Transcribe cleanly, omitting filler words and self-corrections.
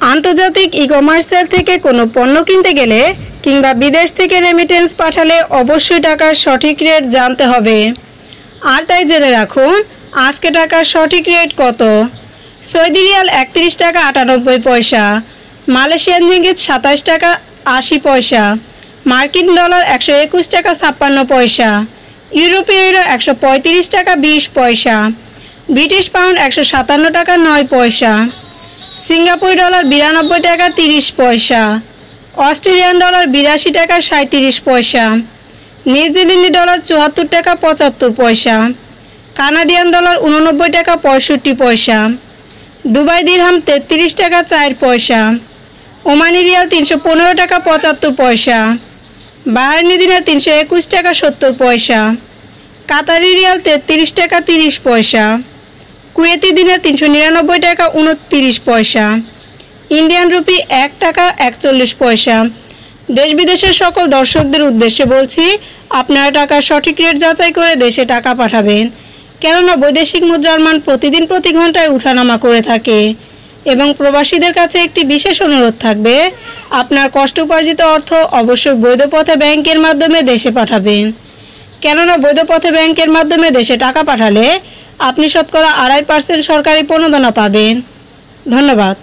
আন্তর্জাতিক ই-কমার্সের থেকে কোনো পণ্য কিনতে গেলে কিংবা বিদেশ থেকে রেমিটেন্স পাঠালে অবশ্যই টাকার সঠিক রেট জানতে হবে। আর তাই জেনে রাখুন আজকে টাকার সঠিক রেট কত। সৌদি রিয়াল ৩১ টাকা ৯৮ পয়সা, মালয়েশিয়ান রিঙ্গিত ২৭ টাকা ৮০ পয়সা, মার্কিন ডলার ১২১ টাকা ৫৬ পয়সা, ইউরোপীয় ইউরো ১৩৫ টাকা ২০ পয়সা, ব্রিটিশ পাউন্ড ১৫৭ টাকা ৯ পয়সা, সিঙ্গাপুর ডলার ৯২ টাকা ৩০ পয়সা, অস্ট্রেলিয়ান ডলার ৮২ টাকা ৩৭ পয়সা, নিউজিল্যান্ডি ডলার ৭৪ টাকা ৭৫ পয়সা, কানাডিয়ান ডলার ৮৯ টাকা ৬৫ পয়সা, দুবাই দিরহাম ৩৩ টাকা ৪ পয়সা, ওমানি রিয়াল ৩১৫ টাকা ৭৫ পয়সা, বাহরাইনি দিনার ৩২১ টাকা ৭০ পয়সা, কাতারি রিয়াল ৩৩ টাকা ৩০ পয়সা, কুয়েতি দিনার ৩৯৯ টাকা ২৯ পয়সা, ইন্ডিয়ান রুপি ১ টাকা ৪১ পয়সা। দেশ বিদেশের সকল দর্শকদের উদ্দেশ্যে বলছি, আপনারা টাকার সঠিক রেট যাচাই করে দেশে টাকা পাঠাবেন, কেননা বৈদেশিক মুদ্রার মান প্রতিদিন প্রতি ঘন্টায় উঠানামা করে থাকে। এবং প্রবাসীদের কাছে একটি বিশেষ অনুরোধ থাকবে, আপনার কষ্ট উপার্জিত অর্থ অবশ্যই বৈধ পথে ব্যাংকের মাধ্যমে দেশে পাঠাবেন, কেননা বৈধ পথে ব্যাংকের মাধ্যমে দেশে টাকা পাঠালে আপনি শতকরা ২.৫% সরকারি প্রণোদনা পাবেন। ধন্যবাদ।